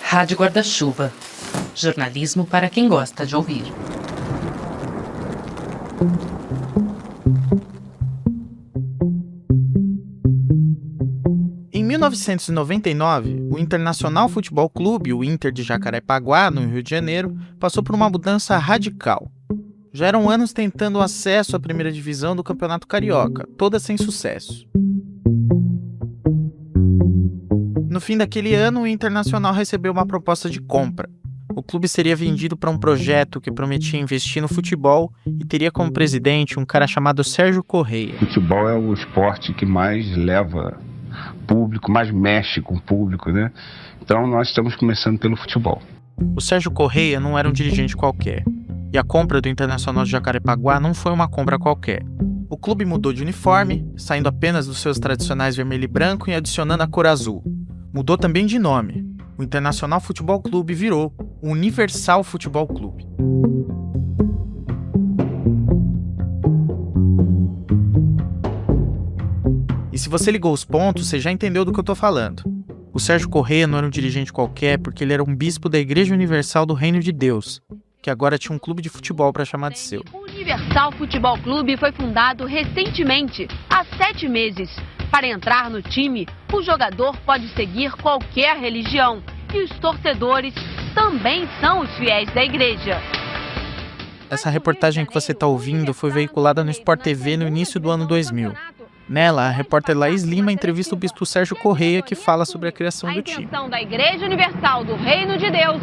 Rádio Guarda-Chuva. Jornalismo para quem gosta de ouvir. Em 1999, o Internacional Futebol Clube, o Inter de Jacarepaguá, no Rio de Janeiro, passou por uma mudança radical. Já eram anos tentando o acesso à primeira divisão do Campeonato Carioca, toda sem sucesso. No fim daquele ano, o Internacional recebeu uma proposta de compra. O clube seria vendido para um projeto que prometia investir no futebol e teria como presidente um cara chamado Sérgio Corrêa. Futebol é o esporte que mais leva público, mais mexe com o público, né? Então nós estamos começando pelo futebol. O Sérgio Corrêa não era um dirigente qualquer. E a compra do Internacional de Jacarepaguá não foi uma compra qualquer. O clube mudou de uniforme, saindo apenas dos seus tradicionais vermelho e branco e adicionando a cor azul. Mudou também de nome. O Internacional Futebol Clube virou o Universal Futebol Clube. E se você ligou os pontos, você já entendeu do que eu tô falando. O Sérgio Corrêa não era um dirigente qualquer porque ele era um bispo da Igreja Universal do Reino de Deus, que agora tinha um clube de futebol para chamar de seu. O Universal Futebol Clube foi fundado recentemente, há 7 meses. Para entrar no time, o jogador pode seguir qualquer religião e os torcedores também são os fiéis da igreja. Essa reportagem que você está ouvindo foi veiculada no Sport TV no início do ano 2000. Nela, a repórter Laís Lima entrevista o bispo Sérgio Corrêa, que fala sobre a criação do time. A intenção da Igreja Universal do Reino de Deus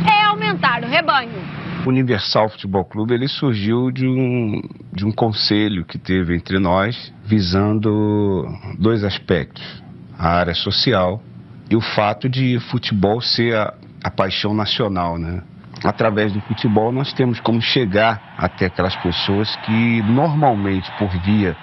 é aumentar o rebanho. O Universal Futebol Clube ele surgiu de um conselho que teve entre nós, visando 2 aspectos: a área social e o fato de futebol ser a paixão nacional, né? Através do futebol nós temos como chegar até aquelas pessoas que normalmente, por via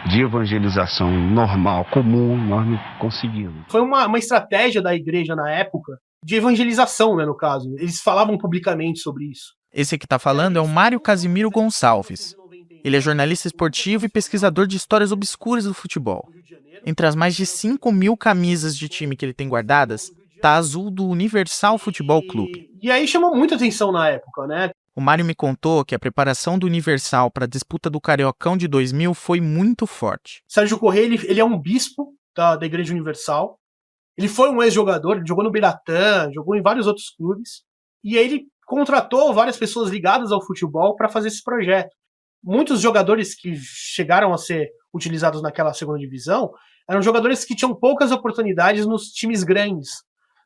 de evangelização normal, comum, nós não conseguimos. Foi uma estratégia da igreja na época de evangelização, né, no caso. Eles falavam publicamente sobre isso. Esse que está falando é o Mário Casimiro Gonçalves. Ele é jornalista esportivo e pesquisador de histórias obscuras do futebol. Entre as mais de 5.000 camisas de time que ele tem guardadas, tá a azul do Universal Futebol Clube. E aí chamou muita atenção na época, né? O Mário me contou que a preparação do Universal para a disputa do Cariocão de 2000 foi muito forte. Sérgio Corrêa, ele é um bispo da Igreja Universal. Ele foi um ex-jogador, ele jogou no Biratã, jogou em vários outros clubes. E aí ele contratou várias pessoas ligadas ao futebol para fazer esse projeto. Muitos jogadores que chegaram a ser utilizados naquela segunda divisão eram jogadores que tinham poucas oportunidades nos times grandes,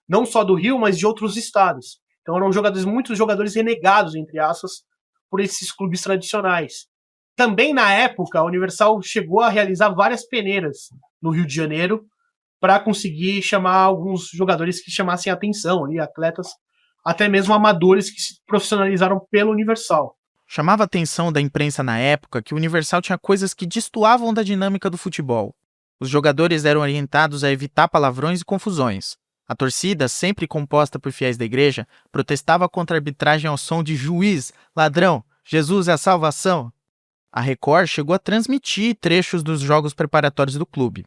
não só do Rio, mas de outros estados. Então eram muitos jogadores renegados, entre aspas, por esses clubes tradicionais. Também na época, a Universal chegou a realizar várias peneiras no Rio de Janeiro para conseguir chamar alguns jogadores que chamassem atenção, ali, atletas, até mesmo amadores que se profissionalizaram pelo Universal. Chamava a atenção da imprensa na época que o Universal tinha coisas que destoavam da dinâmica do futebol. Os jogadores eram orientados a evitar palavrões e confusões. A torcida, sempre composta por fiéis da igreja, protestava contra a arbitragem ao som de juiz, ladrão, Jesus é a salvação. A Record chegou a transmitir trechos dos jogos preparatórios do clube.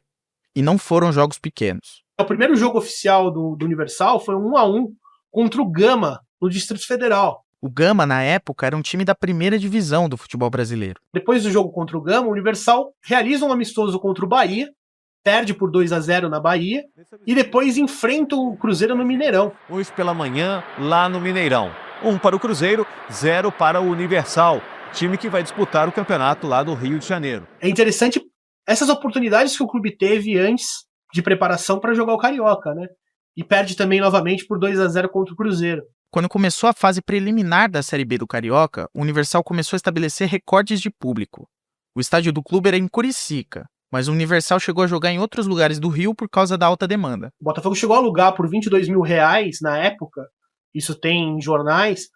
E não foram jogos pequenos. O primeiro jogo oficial do Universal foi um 1-1 contra o Gama, no Distrito Federal. O Gama, na época, era um time da primeira divisão do futebol brasileiro. Depois do jogo contra o Gama, o Universal realiza um amistoso contra o Bahia, perde por 2-0 na Bahia, e depois enfrenta o Cruzeiro no Mineirão. Hoje pela manhã, lá no Mineirão. 1 para o Cruzeiro, 0 para o Universal, time que vai disputar o campeonato lá do Rio de Janeiro. É interessante essas oportunidades que o clube teve antes de preparação para jogar o Carioca, né? E perde também novamente por 2-0 contra o Cruzeiro. Quando começou a fase preliminar da Série B do Carioca, o Universal começou a estabelecer recordes de público. O estádio do clube era em Curicica, mas o Universal chegou a jogar em outros lugares do Rio por causa da alta demanda. O Botafogo chegou a alugar por R$22 mil na época, isso tem em jornais,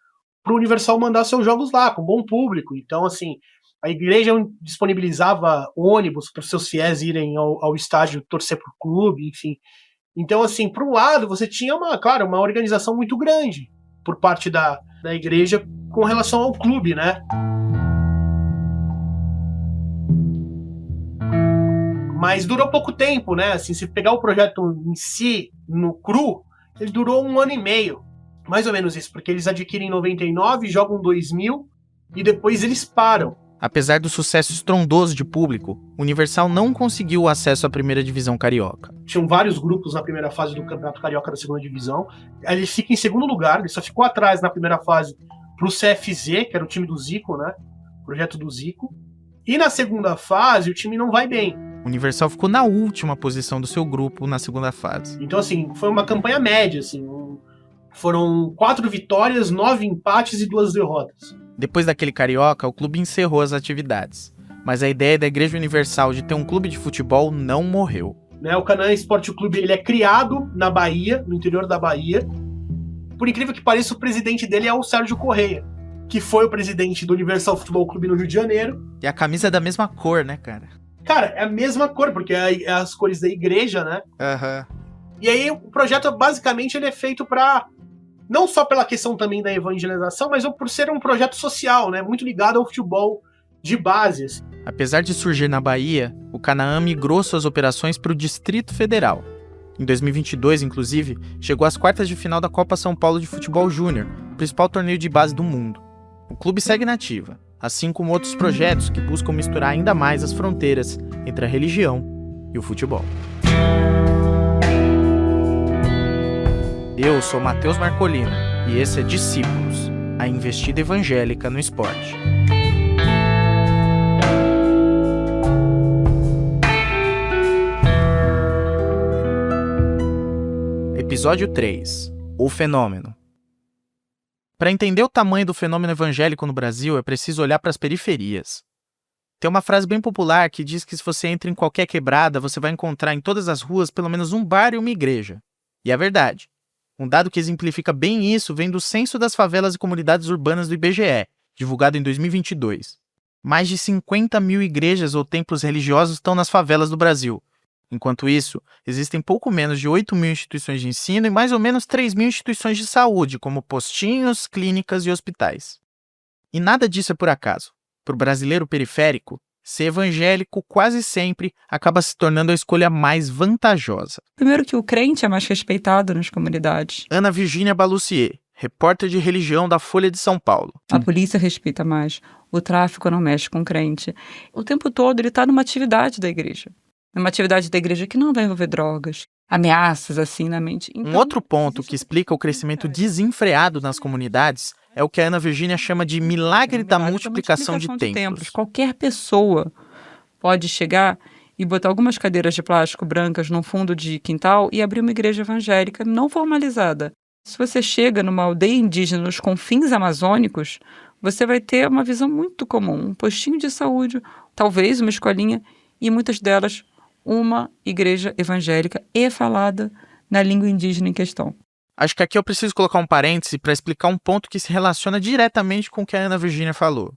para o Universal mandar seus jogos lá, com bom público. Então, assim, a igreja disponibilizava ônibus para os seus fiéis irem ao estádio torcer para o clube, enfim. Então, assim, por um lado, você tinha uma organização muito grande por parte da igreja com relação ao clube, né? Mas durou pouco tempo, né? Assim, se pegar o projeto em si, no cru, ele durou 1 ano e meio, mais ou menos isso, porque eles adquirem em 99, jogam 2000 e depois eles param. Apesar do sucesso estrondoso de público, o Universal não conseguiu o acesso à primeira divisão carioca. Tinham vários grupos na primeira fase do Campeonato Carioca da segunda divisão. Aí ele fica em segundo lugar, ele só ficou atrás na primeira fase pro CFZ, que era o time do Zico, né? O projeto do Zico. E na segunda fase o time não vai bem. O Universal ficou na última posição do seu grupo na segunda fase. Então, assim, foi uma campanha média, assim. Foram 4 vitórias, 9 empates e 2 derrotas. Depois daquele carioca, o clube encerrou as atividades. Mas a ideia da Igreja Universal de ter um clube de futebol não morreu. O Canaã Esporte Clube ele é criado na Bahia, no interior da Bahia. Por incrível que pareça, o presidente dele é o Sérgio Correia, que foi o presidente do Universal Futebol Clube no Rio de Janeiro. E a camisa é da mesma cor, né, cara? Cara, é a mesma cor, porque é as cores da igreja, né? Aham. E aí o projeto, basicamente, ele é feito para... Não só pela questão também da evangelização, mas por ser um projeto social, né? Muito ligado ao futebol de base. Assim. Apesar de surgir na Bahia, o Canaã migrou suas operações para o Distrito Federal. Em 2022, inclusive, chegou às quartas de final da Copa São Paulo de Futebol Júnior, principal torneio de base do mundo. O clube segue na ativa, assim como outros projetos que buscam misturar ainda mais as fronteiras entre a religião e o futebol. Eu sou Matheus Marcolino e esse é Discípulos, a investida evangélica no esporte. Episódio 3. O fenômeno. Para entender o tamanho do fenômeno evangélico no Brasil, é preciso olhar para as periferias. Tem uma frase bem popular que diz que se você entra em qualquer quebrada, você vai encontrar em todas as ruas pelo menos um bar e uma igreja. E é verdade. Um dado que exemplifica bem isso vem do Censo das Favelas e Comunidades Urbanas do IBGE, divulgado em 2022. Mais de 50 mil igrejas ou templos religiosos estão nas favelas do Brasil. Enquanto isso, existem pouco menos de 8 mil instituições de ensino e mais ou menos 3 mil instituições de saúde, como postinhos, clínicas e hospitais. E nada disso é por acaso. Para o brasileiro periférico, ser evangélico quase sempre acaba se tornando a escolha mais vantajosa. Primeiro que o crente é mais respeitado nas comunidades. Ana Virgínia Balussier, repórter de religião da Folha de São Paulo. A polícia respeita mais, o tráfico não mexe com o crente. O tempo todo ele está numa atividade da igreja. Numa atividade da igreja que não vai envolver drogas, ameaças assim na mente. Então, um outro ponto que explica o crescimento desenfreado nas comunidades é o que a Ana Virgínia chama de milagre da multiplicação de templos. Qualquer pessoa pode chegar e botar algumas cadeiras de plástico brancas num fundo de quintal e abrir uma igreja evangélica não formalizada. Se você chega numa aldeia indígena nos confins amazônicos, você vai ter uma visão muito comum, um postinho de saúde, talvez uma escolinha e muitas delas uma igreja evangélica e falada na língua indígena em questão. Acho que aqui eu preciso colocar um parêntese para explicar um ponto que se relaciona diretamente com o que a Ana Virgínia falou.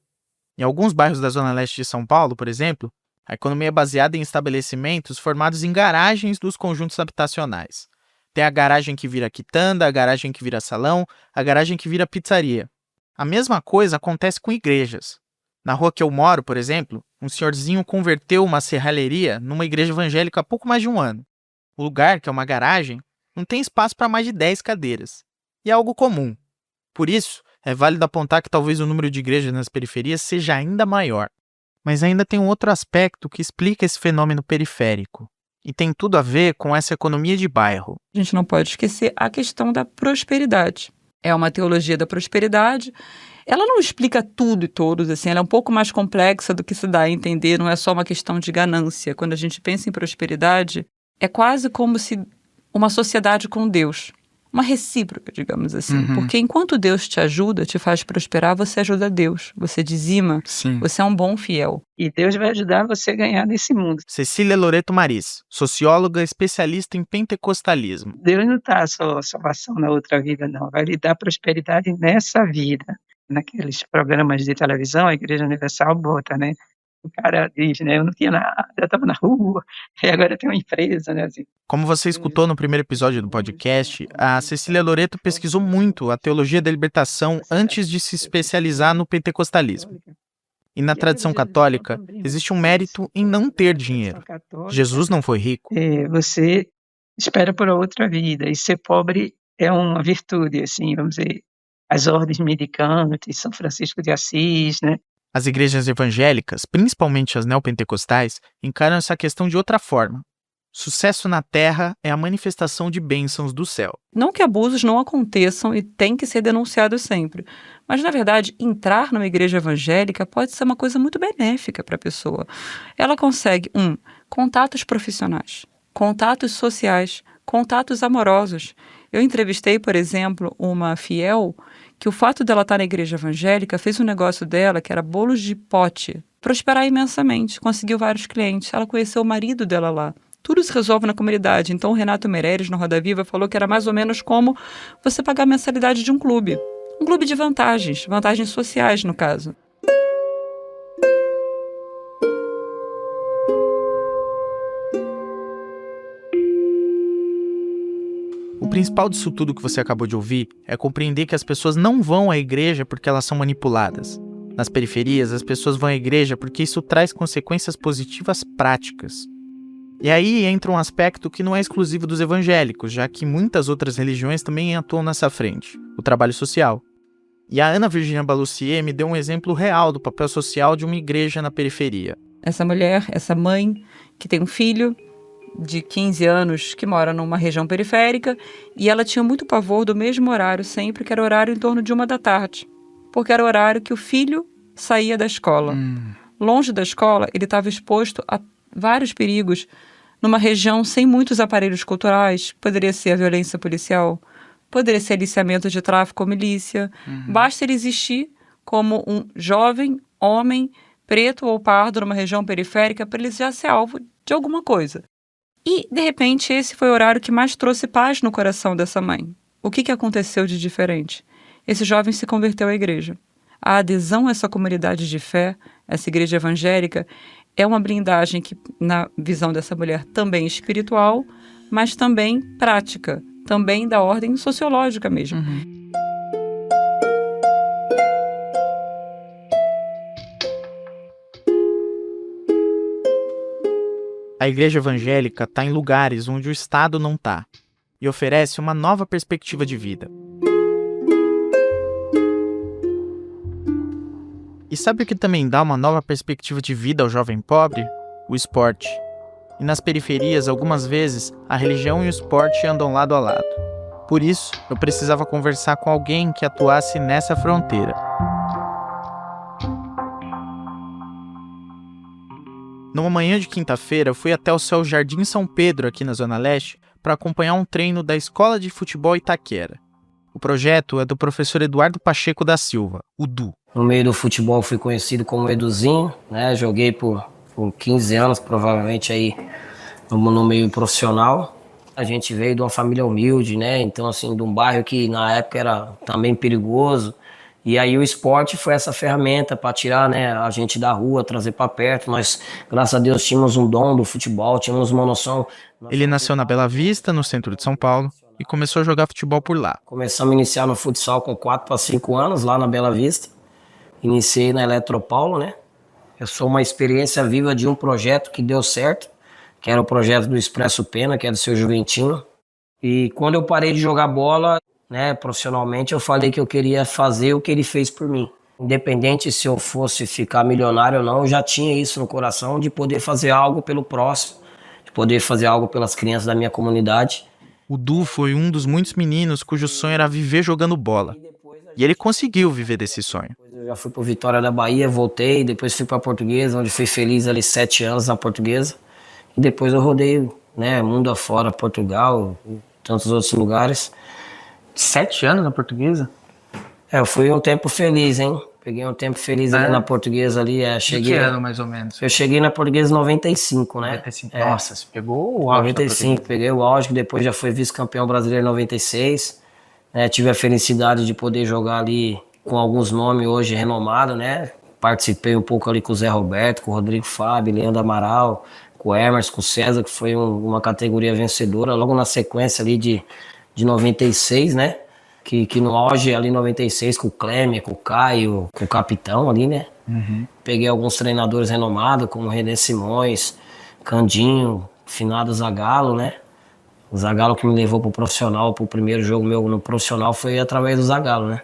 Em alguns bairros da Zona Leste de São Paulo, por exemplo, a economia é baseada em estabelecimentos formados em garagens dos conjuntos habitacionais. Tem a garagem que vira quitanda, a garagem que vira salão, a garagem que vira pizzaria. A mesma coisa acontece com igrejas. Na rua que eu moro, por exemplo, um senhorzinho converteu uma serralheria numa igreja evangélica há pouco mais de um ano. O lugar, que é uma garagem, não tem espaço para mais de 10 cadeiras. E é algo comum. Por isso, é válido apontar que talvez o número de igrejas nas periferias seja ainda maior. Mas ainda tem um outro aspecto que explica esse fenômeno periférico. E tem tudo a ver com essa economia de bairro. A gente não pode esquecer a questão da prosperidade. É uma teologia da prosperidade. Ela não explica tudo e todos, assim, ela é um pouco mais complexa do que se dá a entender, não é só uma questão de ganância. Quando a gente pensa em prosperidade, é quase como se uma sociedade com Deus, uma recíproca, digamos assim. Porque enquanto Deus te ajuda, te faz prosperar, você ajuda Deus, você dizima, você é um bom fiel. E Deus vai ajudar você a ganhar nesse mundo. Cecília Loreto Maris, socióloga especialista em pentecostalismo. Deus não está só salvação na outra vida, não. Vai lhe dar prosperidade nessa vida. Naqueles programas de televisão, a Igreja Universal bota, né? O cara diz, né? Eu não tinha nada, eu estava na rua, e agora tem uma empresa, né? Assim. Como você escutou no primeiro episódio do podcast, a Cecília Loreto pesquisou muito a teologia da libertação antes de se especializar no pentecostalismo. E na tradição católica, existe um mérito em não ter dinheiro. Jesus não foi rico. Você espera por outra vida, e ser pobre é uma virtude, assim, vamos dizer, as ordens mendicantes, São Francisco de Assis, né? As igrejas evangélicas, principalmente as neopentecostais, encaram essa questão de outra forma. Sucesso na terra é a manifestação de bênçãos do céu. Não que abusos não aconteçam e tem que ser denunciados sempre, mas, na verdade, entrar numa igreja evangélica pode ser uma coisa muito benéfica para a pessoa. Ela consegue, contatos profissionais, contatos sociais, contatos amorosos. Eu entrevistei, por exemplo, uma fiel que o fato dela estar na igreja evangélica fez um negócio dela, que era bolos de pote, prosperar imensamente, conseguiu vários clientes. Ela conheceu o marido dela lá. Tudo se resolve na comunidade. Então, o Renato Meireles, no Roda Viva, falou que era mais ou menos como você pagar a mensalidade de um clube. Um clube de vantagens sociais, no caso. O principal disso tudo que você acabou de ouvir é compreender que as pessoas não vão à igreja porque elas são manipuladas. Nas periferias, as pessoas vão à igreja porque isso traz consequências positivas práticas. E aí entra um aspecto que não é exclusivo dos evangélicos, já que muitas outras religiões também atuam nessa frente, o trabalho social. E a Ana Virginia Balussier me deu um exemplo real do papel social de uma igreja na periferia. Essa mulher, essa mãe, que tem um filho de 15 anos que mora numa região periférica, e ela tinha muito pavor do mesmo horário sempre, que era o horário em torno de 13h, porque era o horário que o filho saía da escola. Longe da escola, ele estava exposto a vários perigos numa região sem muitos aparelhos culturais. Poderia ser a violência policial, poderia ser aliciamento de tráfico ou milícia. Basta ele existir como um jovem homem preto ou pardo numa região periférica para ele já ser alvo de alguma coisa. E, de repente, esse foi o horário que mais trouxe paz no coração dessa mãe. O que aconteceu de diferente? Esse jovem se converteu à igreja. A adesão a essa comunidade de fé, essa igreja evangélica, é uma blindagem que, na visão dessa mulher, também espiritual, mas também prática, também da ordem sociológica mesmo. A igreja evangélica está em lugares onde o Estado não está e oferece uma nova perspectiva de vida. E sabe o que também dá uma nova perspectiva de vida ao jovem pobre? O esporte. E nas periferias, algumas vezes, a religião e o esporte andam lado a lado. Por isso, eu precisava conversar com alguém que atuasse nessa fronteira. Numa manhã de quinta-feira, fui até o Céu Jardim São Pedro, aqui na Zona Leste, para acompanhar um treino da Escola de Futebol Itaquera. O projeto é do professor Eduardo Pacheco da Silva, o Du. No meio do futebol fui conhecido como Eduzinho, né? Joguei por 15 anos, provavelmente aí no meio profissional. A gente veio de uma família humilde, né? Então, assim, de um bairro que na época era também perigoso. E aí o esporte foi essa ferramenta para tirar, né, a gente da rua, trazer para perto. Nós, graças a Deus, tínhamos um dom do futebol, tínhamos uma noção. Ele nasceu na Bela Vista, no centro de São Paulo, e começou a jogar futebol por lá. Começamos a iniciar no futsal com 4 para 5 anos, lá na Bela Vista. Iniciei na Eletropaulo, né? Eu sou uma experiência viva de um projeto que deu certo, que era o projeto do Expresso Pena, que é do seu Juventino. E quando eu parei de jogar bola, né, profissionalmente, eu falei que eu queria fazer o que ele fez por mim. Independente se eu fosse ficar milionário ou não, eu já tinha isso no coração de poder fazer algo pelo próximo, de poder fazer algo pelas crianças da minha comunidade. O Du foi um dos muitos meninos cujo sonho era viver jogando bola. E ele conseguiu viver desse sonho. Eu já fui para Vitória da Bahia, voltei, depois fui para a Portuguesa, onde fui feliz ali 7 anos na Portuguesa. E depois eu rodei, né, mundo afora, Portugal, tantos outros lugares. 7 anos na Portuguesa? Eu fui um tempo feliz, hein? Peguei um tempo feliz ali na Portuguesa ali. Cheguei, que ano, mais ou menos? Eu cheguei na Portuguesa em 95, né? 95. Nossa, você pegou o auge. 95, peguei o auge, depois já fui vice-campeão brasileiro em 96. Tive a felicidade de poder jogar ali com alguns nomes hoje renomados, né? Participei um pouco ali com o Zé Roberto, com o Rodrigo Fábio, Leandro Amaral, com o Emerson, com o César, que foi uma categoria vencedora. Logo na sequência ali de 96, né? Que no auge ali 96 com o Clemer, com o Caio, com o Capitão ali, né? Peguei alguns treinadores renomados, como o René Simões, Candinho, finado Zagallo, né? O Zagallo que me levou pro profissional, pro primeiro jogo meu no profissional foi através do Zagallo, né?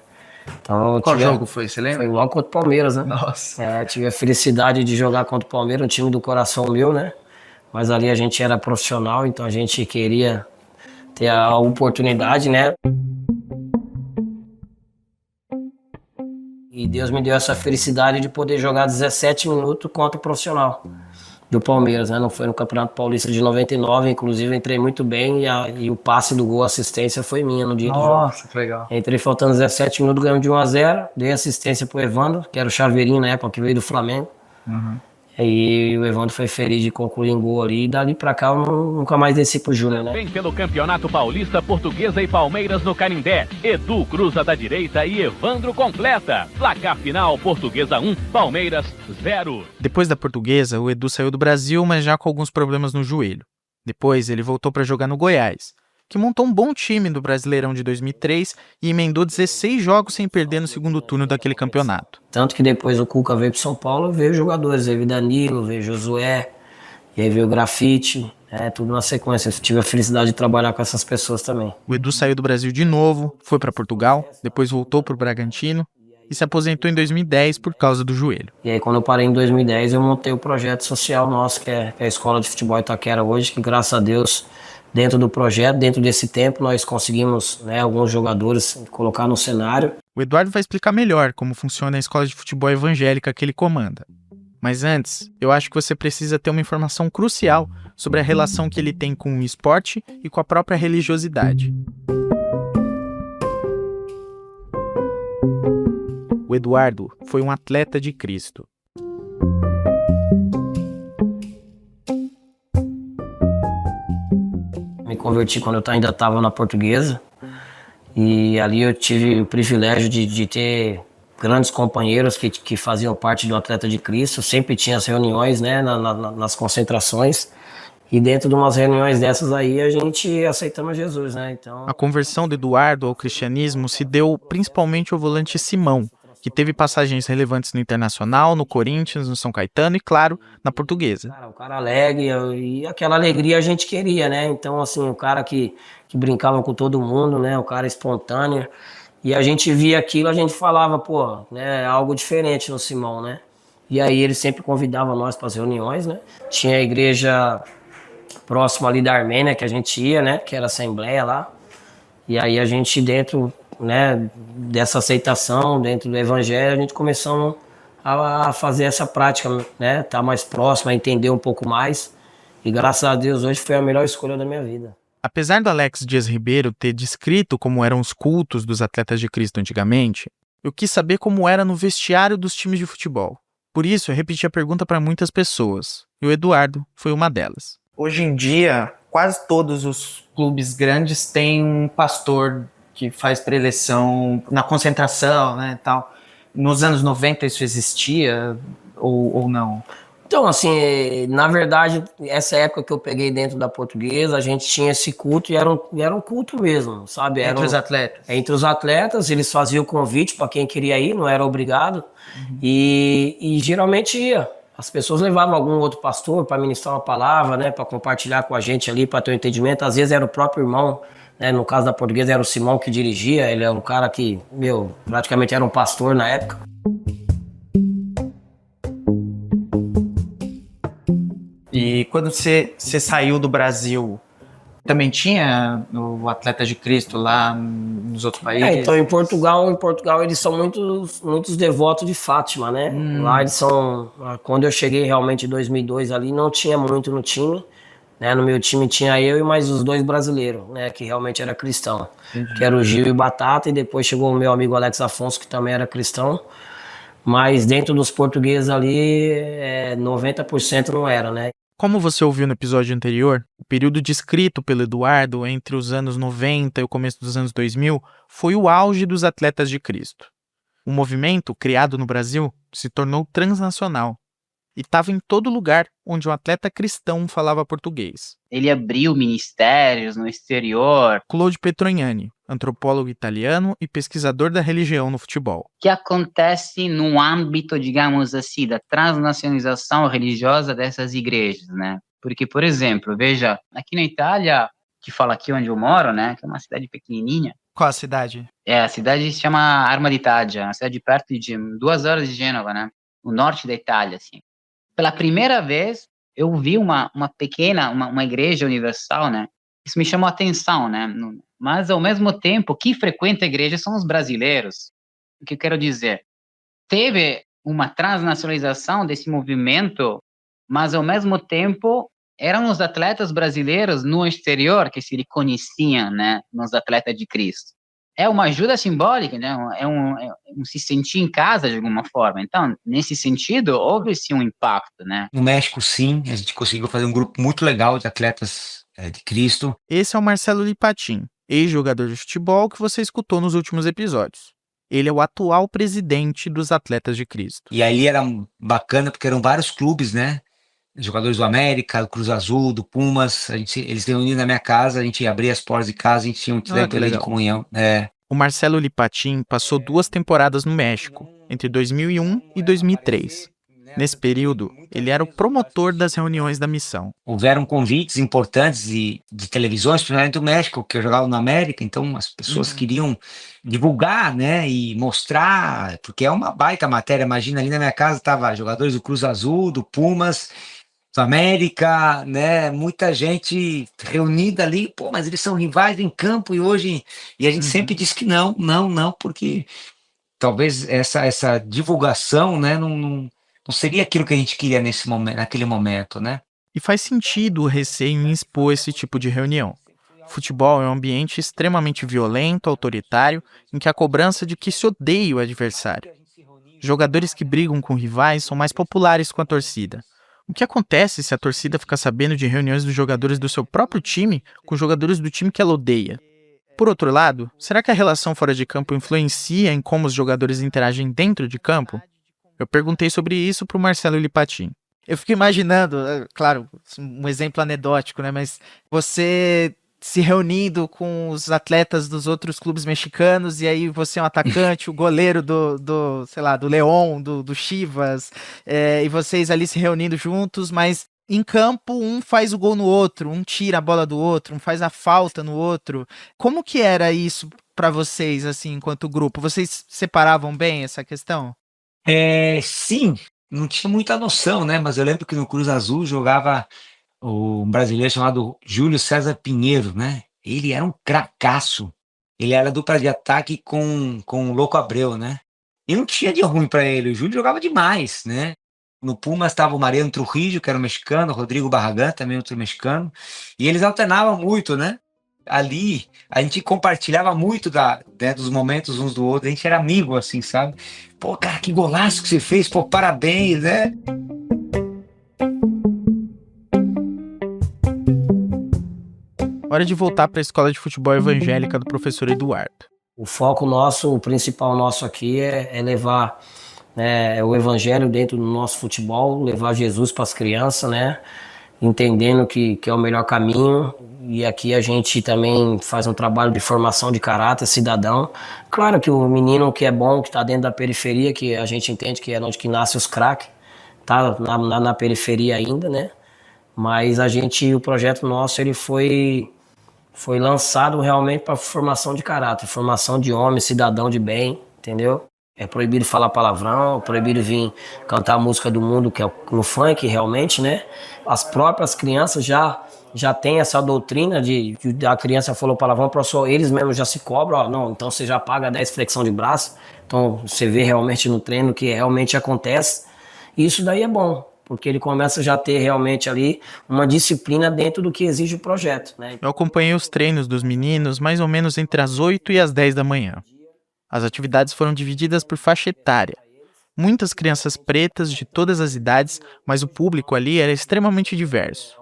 Então, Qual jogo foi, você lembra? Foi logo contra o Palmeiras, né? Nossa. Tive a felicidade de jogar contra o Palmeiras, um time do coração meu, né? Mas ali a gente era profissional, então a gente queria ter a oportunidade, né? E Deus me deu essa felicidade de poder jogar 17 minutos contra o profissional do Palmeiras, né? Não foi no Campeonato Paulista de 99, inclusive entrei muito bem e o passe do gol, a assistência foi minha no dia do jogo. Nossa, que legal. Entrei faltando 17 minutos, ganhamos de 1-0, dei assistência pro Evandro, que era o chaveirinho na época, que veio do Flamengo. E o Evandro foi feliz de concluir em gol ali, e dali pra cá eu nunca mais desci pro Júnior, né? Vem pelo Campeonato Paulista, Portuguesa e Palmeiras no Canindé. Edu cruza da direita e Evandro completa. Placar final, Portuguesa 1, Palmeiras 0. Depois da Portuguesa, o Edu saiu do Brasil, mas já com alguns problemas no joelho. Depois, ele voltou para jogar no Goiás, que montou um bom time do Brasileirão de 2003 e emendou 16 jogos sem perder no segundo turno daquele campeonato. Tanto que depois o Cuca veio pro São Paulo, veio jogadores, veio Danilo, veio Josué, e aí veio o Grafite, tudo na sequência. Eu tive a felicidade de trabalhar com essas pessoas também. O Edu saiu do Brasil de novo, foi para Portugal, depois voltou para o Bragantino e se aposentou em 2010 por causa do joelho. E aí quando eu parei em 2010, eu montei o projeto social nosso, que é a Escola de Futebol Itaquera hoje, que graças a Deus, dentro do projeto, dentro desse tempo, nós conseguimos, alguns jogadores colocar no cenário. O Eduardo vai explicar melhor como funciona a escola de futebol evangélica que ele comanda. Mas antes, eu acho que você precisa ter uma informação crucial sobre a relação que ele tem com o esporte e com a própria religiosidade. O Eduardo foi um atleta de Cristo. Me converti quando eu ainda estava na Portuguesa. E ali eu tive o privilégio de ter grandes companheiros que faziam parte do Atleta de Cristo. Sempre tinha as reuniões, né, nas concentrações. E dentro de umas reuniões dessas aí a gente aceitamos Jesus, né? Então... A conversão do Eduardo ao cristianismo se deu principalmente ao volante Simão, que teve passagens relevantes no Internacional, no Corinthians, no São Caetano e, claro, na Portuguesa. Cara, o cara alegre e aquela alegria a gente queria, né? Então, assim, o cara que brincava com todo mundo, né? O cara espontâneo. E a gente via aquilo, a gente falava, pô, né? Algo diferente no Simão, né? E aí ele sempre convidava nós para as reuniões, né? Tinha a igreja próxima ali da Armênia que a gente ia, né? Que era a Assembleia lá. E aí a gente dentro, né, dessa aceitação, dentro do Evangelho, a gente começou a fazer essa prática, né? Tá mais próximo, a entender um pouco mais. E graças a Deus hoje foi a melhor escolha da minha vida. Apesar do Alex Dias Ribeiro ter descrito como eram os cultos dos atletas de Cristo antigamente, eu quis saber como era no vestiário dos times de futebol. Por isso, eu repeti a pergunta para muitas pessoas, e o Eduardo foi uma delas. Hoje em dia, quase todos os clubes grandes têm um pastor que faz preleção na concentração, né, tal. Nos anos 90 isso existia ou não? Então, assim, na verdade, essa época que eu peguei dentro da Portuguesa, a gente tinha esse culto e era um culto mesmo, sabe? Entre os atletas? Entre os atletas, eles faziam o convite para quem queria ir, não era obrigado. E geralmente ia. As pessoas levavam algum outro pastor para ministrar uma palavra, né? Para compartilhar com a gente ali, para ter um entendimento. Às vezes era o próprio irmão, né? No caso da Portuguesa era o Simão que dirigia. Ele era um cara que, praticamente era um pastor na época. E quando você saiu do Brasil, também tinha o Atleta de Cristo lá nos outros países? Então em Portugal eles são muitos devotos de Fátima, né? Lá eles são... Quando eu cheguei realmente em 2002 ali, não tinha muito no time, né? No meu time tinha eu e mais os 2 brasileiros, né? Que realmente era cristão. Que era o Gil e o Batata, e depois chegou o meu amigo Alex Afonso, que também era cristão. Mas dentro dos portugueses ali, 90% não era, né? Como você ouviu no episódio anterior, o período descrito pelo Eduardo entre os anos 90 e o começo dos anos 2000 foi o auge dos atletas de Cristo. O movimento, criado no Brasil, se tornou transnacional e estava em todo lugar onde um atleta cristão falava português. Ele abriu ministérios no exterior. Claude Petrognani, antropólogo italiano e pesquisador da religião no futebol. Que acontece no âmbito, digamos assim, da transnacionalização religiosa dessas igrejas, né? Porque, por exemplo, veja, aqui na Itália te falo aqui onde eu moro, né? Que é uma cidade pequenininha. Qual a cidade? A cidade se chama Arma d'Italia, uma cidade perto de 2 horas de Gênova, né? No norte da Itália, assim. Pela primeira vez, eu vi uma pequena, uma igreja universal, né? Isso me chamou a atenção, né? Mas, ao mesmo tempo, quem frequenta a igreja são os brasileiros. O que eu quero dizer? Teve uma transnacionalização desse movimento, mas, ao mesmo tempo, eram os atletas brasileiros no exterior que se reconheciam, né? Nos atletas de Cristo. É uma ajuda simbólica, né? É um se sentir em casa de alguma forma. Então, nesse sentido, houve sim um impacto, né? No México, sim, a gente conseguiu fazer um grupo muito legal de atletas de Cristo. Esse é o Marcelo Lipatin, ex-jogador de futebol que você escutou nos últimos episódios. Ele é o atual presidente dos Atletas de Cristo. E ali era bacana porque eram vários clubes, né? Jogadores do América, do Cruz Azul, do Pumas. Eles se reuniam na minha casa, a gente abria as portas de casa, a gente tinha um tempo ali de comunhão. O Marcelo Lipatin passou 2 temporadas no México, entre 2001 e 2003. Nesse período, ele era o promotor das reuniões da missão. Houveram convites importantes de televisões, principalmente do México, que eu jogava no América, então as pessoas queriam divulgar, né, e mostrar, porque é uma baita matéria. Imagina, ali na minha casa tava jogadores do Cruz Azul, do Pumas, do América, né, muita gente reunida ali, pô, mas eles são rivais em campo e a gente sempre diz que não, porque talvez essa divulgação, né, não seria aquilo que a gente queria naquele momento, né? E faz sentido o receio em expor esse tipo de reunião. Futebol é um ambiente extremamente violento, autoritário, em que a cobrança de que se odeia o adversário. Jogadores que brigam com rivais são mais populares com a torcida. O que acontece se a torcida ficar sabendo de reuniões dos jogadores do seu próprio time com jogadores do time que ela odeia? Por outro lado, será que a relação fora de campo influencia em como os jogadores interagem dentro de campo? Eu perguntei sobre isso para o Marcelo Lipatin. Eu fico imaginando, claro, um exemplo anedótico, né? Mas você se reunindo com os atletas dos outros clubes mexicanos e aí você é um atacante, o goleiro do León, do Chivas, e vocês ali se reunindo juntos, mas em campo um faz o gol no outro, um tira a bola do outro, um faz a falta no outro. Como que era isso para vocês, assim, enquanto grupo? Vocês separavam bem essa questão? Sim, não tinha muita noção, né? Mas eu lembro que no Cruz Azul jogava um brasileiro chamado Júlio César Pinheiro, né? Ele era um cracaço. Ele era dupla de ataque com o Louco Abreu, né? E não tinha de ruim para ele. O Júlio jogava demais, né? No Pumas estava o Mariano Trujillo, que era um mexicano, o Rodrigo Barragán, também outro mexicano. E eles alternavam muito, né? Ali, a gente compartilhava muito dos momentos uns do outro. A gente era amigo, assim, sabe? Pô, cara, que golaço que você fez. Pô, parabéns, né? Hora de voltar para a escola de futebol evangélica do professor Eduardo. O foco nosso, o principal nosso aqui é levar o evangelho dentro do nosso futebol, levar Jesus para as crianças, né? Entendendo que é o melhor caminho. E aqui a gente também faz um trabalho de formação de caráter cidadão. Claro que o menino que é bom, que está dentro da periferia, que a gente entende que é onde que nasce os craques, tá na periferia ainda, né? Mas o projeto nosso, ele foi lançado realmente para formação de caráter, formação de homem, cidadão de bem, entendeu? É proibido falar palavrão, é proibido vir cantar a música do mundo, que é no funk, realmente, né? As próprias crianças já têm essa doutrina de a criança falou palavrão, professor, eles mesmos já se cobram, não, então você já paga 10 flexão de braço. Então você vê realmente no treino que realmente acontece. E isso daí é bom, porque ele começa já a ter realmente ali uma disciplina dentro do que exige o projeto, né? Eu acompanhei os treinos dos meninos mais ou menos entre as 8 e as 10 da manhã. As atividades foram divididas por faixa etária. Muitas crianças pretas de todas as idades, mas o público ali era extremamente diverso.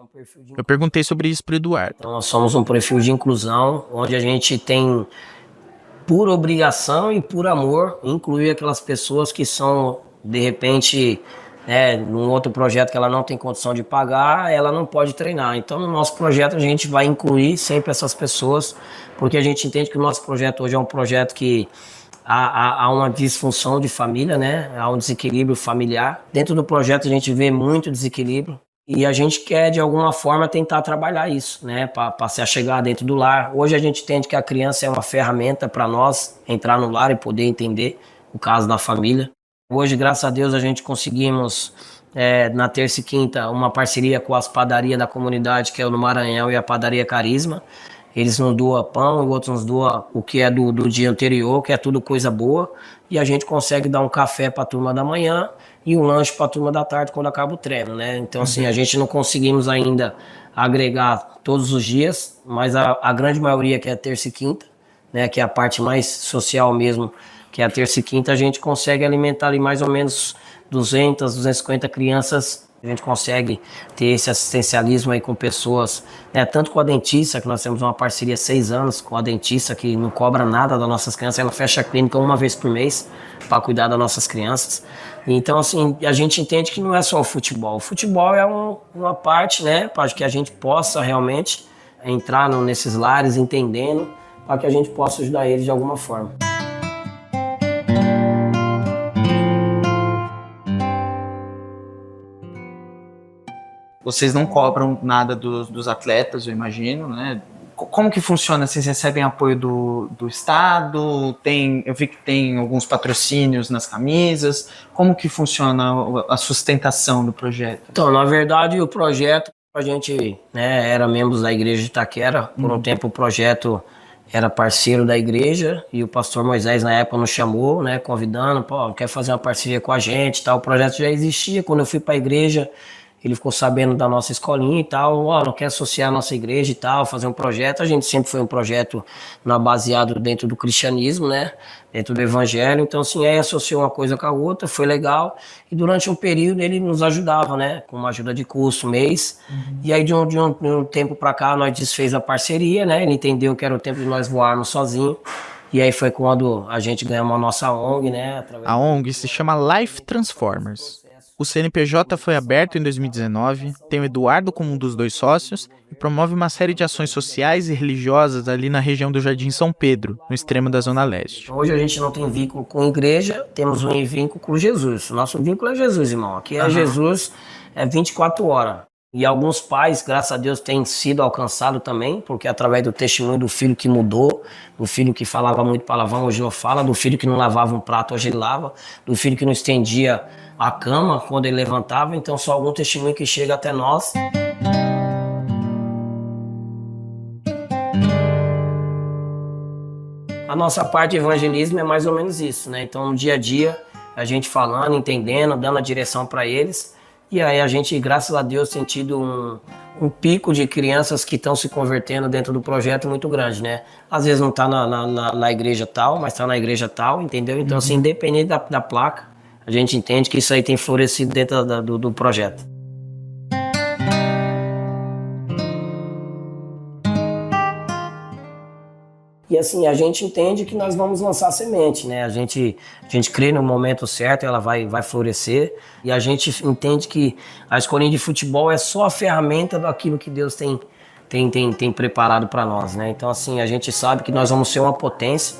Eu perguntei sobre isso para o Eduardo. Então, nós somos um perfil de inclusão, onde a gente tem, por obrigação e por amor, incluir aquelas pessoas que são, de repente, num outro projeto que ela não tem condição de pagar, ela não pode treinar. Então, no nosso projeto, a gente vai incluir sempre essas pessoas, porque a gente entende que o nosso projeto hoje é um projeto que há uma disfunção de família, né? Há um desequilíbrio familiar. Dentro do projeto, a gente vê muito desequilíbrio. E a gente quer, de alguma forma, tentar trabalhar isso, né, para se achegar dentro do lar. Hoje a gente entende que a criança é uma ferramenta para nós entrar no lar e poder entender o caso da família. Hoje, graças a Deus, a gente conseguimos, na terça e quinta, uma parceria com as padarias da comunidade, que é o no Maranhão e a Padaria Carisma. Eles nos doam pão, e outros nos doam o que é do dia anterior, que é tudo coisa boa. E a gente consegue dar um café para a turma da manhã e um lanche para a turma da tarde quando acaba o treino, né? Então, assim, a gente não conseguimos ainda agregar todos os dias, mas a grande maioria, que é terça e quinta, né, que é a parte mais social mesmo, que é a terça e quinta, a gente consegue alimentar ali mais ou menos 200, 250 crianças. A gente consegue ter esse assistencialismo aí com pessoas, né, tanto com a dentista, que nós temos uma parceria há 6 anos com a dentista, que não cobra nada das nossas crianças, ela fecha a clínica uma vez por mês para cuidar das nossas crianças. Então, assim, a gente entende que não é só o futebol. O futebol é uma parte, né, para que a gente possa realmente entrar nesses lares entendendo, para que a gente possa ajudar eles de alguma forma. Vocês não cobram nada dos atletas, eu imagino, né? Como que funciona? Vocês recebem apoio do Estado? Eu vi que tem alguns patrocínios nas camisas. Como que funciona a sustentação do projeto? Então, na verdade, o projeto, a gente, né, era membros da igreja de Itaquera. Por um tempo o projeto era parceiro da igreja e o pastor Moisés, na época, nos chamou, né, convidando, quer fazer uma parceria com a gente, tal. O projeto já existia. Quando eu fui para a igreja, ele ficou sabendo da nossa escolinha e tal, não quer associar a nossa igreja e tal, fazer um projeto. A gente sempre foi um projeto baseado dentro do cristianismo, né, dentro do evangelho. Então, assim, aí associou uma coisa com a outra, foi legal. E durante um período ele nos ajudava, né, com uma ajuda de custo, mês. E aí de um tempo para cá nós desfez a parceria, né, ele entendeu que era o tempo de nós voarmos sozinhos. E aí foi quando a gente ganhou a nossa ONG, né. A ONG se chama Life Transformers. O CNPJ foi aberto em 2019, tem o Eduardo como um dos 2 sócios e promove uma série de ações sociais e religiosas ali na região do Jardim São Pedro, no extremo da Zona Leste. Hoje a gente não tem vínculo com a igreja, temos um vínculo com Jesus. O nosso vínculo é Jesus, irmão. Aqui é Jesus, 24 horas. E alguns pais, graças a Deus, têm sido alcançados também, porque através do testemunho do filho que mudou, do filho que falava muito palavrão, hoje não fala, do filho que não lavava um prato, hoje ele lava, do filho que não estendia a cama quando ele levantava. Então, só algum testemunho que chega até nós. A nossa parte de evangelismo é mais ou menos isso, né? Então, no dia a dia, a gente falando, entendendo, dando a direção para eles. E aí a gente, graças a Deus, tem tido um pico de crianças que estão se convertendo dentro do projeto muito grande, né? Às vezes não está na igreja tal, mas está na igreja tal, entendeu? Então, assim, independente da placa, a gente entende que isso aí tem florescido dentro do projeto. E assim, a gente entende que nós vamos lançar semente, né? A gente crê no momento certo, ela vai florescer. E a gente entende que a escolinha de futebol é só a ferramenta daquilo que Deus tem preparado para nós, né? Então, assim, a gente sabe que nós vamos ser uma potência.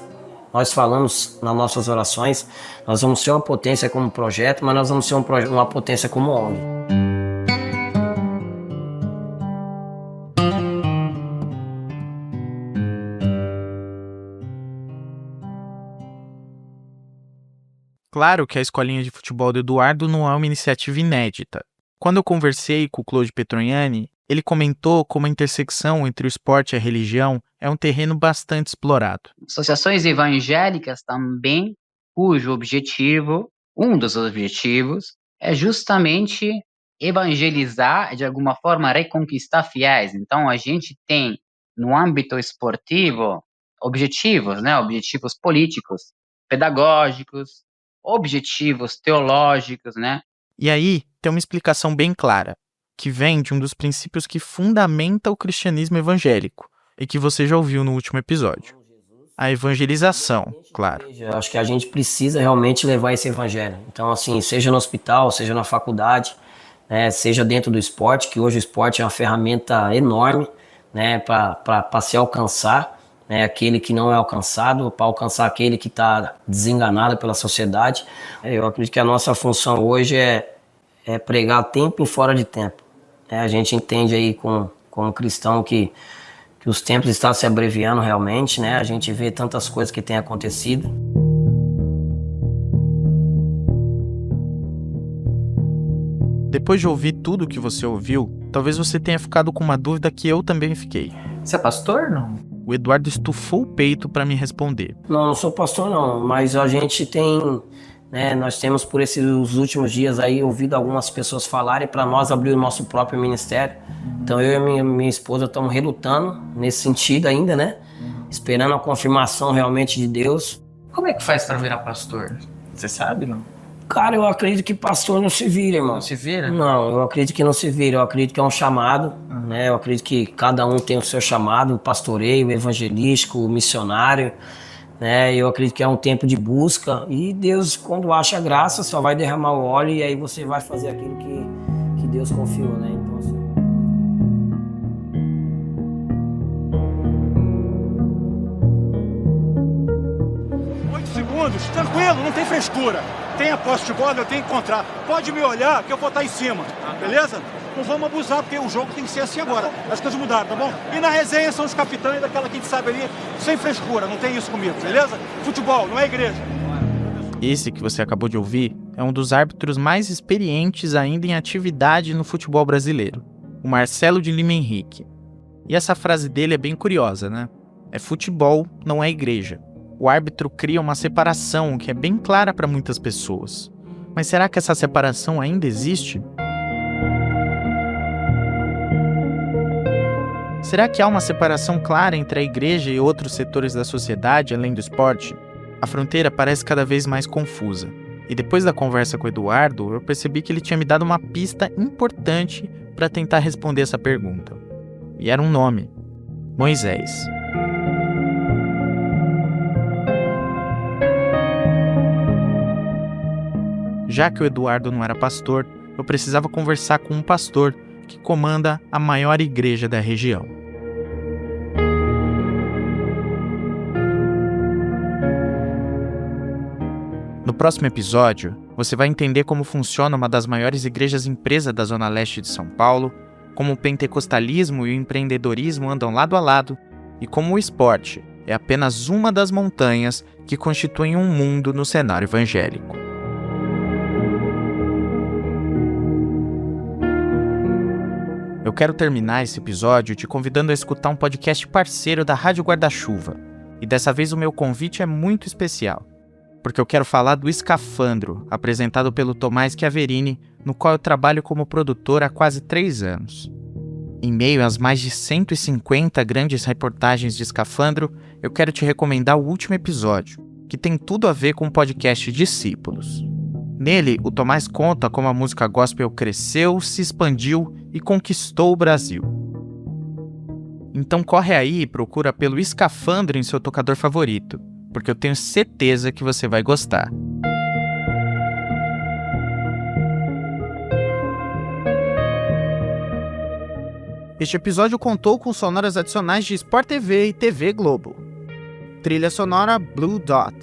Nós falamos nas nossas orações, nós vamos ser uma potência como projeto, mas nós vamos ser uma potência como ONG. Claro que a escolinha de futebol do Eduardo não é uma iniciativa inédita. Quando eu conversei com o Claude Petroniani, ele comentou como a intersecção entre o esporte e a religião é um terreno bastante explorado. Associações evangélicas também, um dos objetivos, é justamente evangelizar, de alguma forma, reconquistar fiéis. Então, a gente tem, no âmbito esportivo, objetivos, né? Objetivos políticos, pedagógicos, objetivos teológicos, né? E aí tem uma explicação bem clara, que vem de um dos princípios que fundamenta o cristianismo evangélico, e que você já ouviu no último episódio. A evangelização, claro. Eu acho que a gente precisa realmente levar esse evangelho. Então, assim, seja no hospital, seja na faculdade, né, seja dentro do esporte, que hoje o esporte é uma ferramenta enorme, né, para se alcançar, né, aquele que não é alcançado, para alcançar aquele que está desenganado pela sociedade. Eu acredito que a nossa função hoje é pregar tempo e fora de tempo. A gente entende aí como cristão que os tempos estão se abreviando realmente, né? A gente vê tantas coisas que têm acontecido. Depois de ouvir tudo o que você ouviu, talvez você tenha ficado com uma dúvida que eu também fiquei. Você é pastor, não? O Eduardo estufou o peito para me responder. Não sou pastor não, mas a gente tem, né, nós temos por esses últimos dias aí ouvido algumas pessoas falarem para nós abrir o nosso próprio ministério. Então eu e minha esposa estamos relutando nesse sentido ainda, né? Esperando a confirmação realmente de Deus. Como é que faz para virar pastor? Você sabe, não? Cara, eu acredito que pastor não se vira, irmão. Não se vira? Não, eu acredito que não se vira. Eu acredito que é um chamado, né? Eu acredito que cada um tem o seu chamado, o pastoreio, o evangelístico, o missionário, né? Eu acredito que é um tempo de busca e Deus, quando acha graça, só vai derramar o óleo e aí você vai fazer aquilo que Deus confiou, né? Então, assim... segundos, tranquilo, não tem frescura. Tem a posse de bola, eu tenho que encontrar. Pode me olhar que eu vou estar em cima, beleza? Não vamos abusar, porque o jogo tem que ser assim agora. As coisas mudaram, tá bom? E na resenha são os capitães daquela que a gente sabe ali, sem frescura, não tem isso comigo, beleza? Futebol, não é igreja. Esse que você acabou de ouvir é um dos árbitros mais experientes ainda em atividade no futebol brasileiro, o Marcelo de Lima Henrique. E essa frase dele é bem curiosa, né? É futebol, não é igreja. O árbitro cria uma separação que é bem clara para muitas pessoas. Mas será que essa separação ainda existe? Será que há uma separação clara entre a igreja e outros setores da sociedade além do esporte? A fronteira parece cada vez mais confusa. E depois da conversa com o Eduardo, eu percebi que ele tinha me dado uma pista importante para tentar responder essa pergunta. E era um nome: Moisés. Já que o Eduardo não era pastor, eu precisava conversar com um pastor que comanda a maior igreja da região. No próximo episódio, você vai entender como funciona uma das maiores igrejas empresa da Zona Leste de São Paulo, como o pentecostalismo e o empreendedorismo andam lado a lado e como o esporte é apenas uma das montanhas que constituem um mundo no cenário evangélico. Eu quero terminar esse episódio te convidando a escutar um podcast parceiro da Rádio Guarda-Chuva. E dessa vez o meu convite é muito especial, porque eu quero falar do Escafandro, apresentado pelo Tomás Chiaverini, no qual eu trabalho como produtor há quase 3 anos. Em meio às mais de 150 grandes reportagens de Escafandro, eu quero te recomendar o último episódio, que tem tudo a ver com o podcast Discípulos. Nele, o Tomás conta como a música gospel cresceu, se expandiu e conquistou o Brasil. Então corre aí e procura pelo Escafandro em seu tocador favorito, porque eu tenho certeza que você vai gostar. Este episódio contou com sonoras adicionais de Sport TV e TV Globo. Trilha sonora Blue Dot.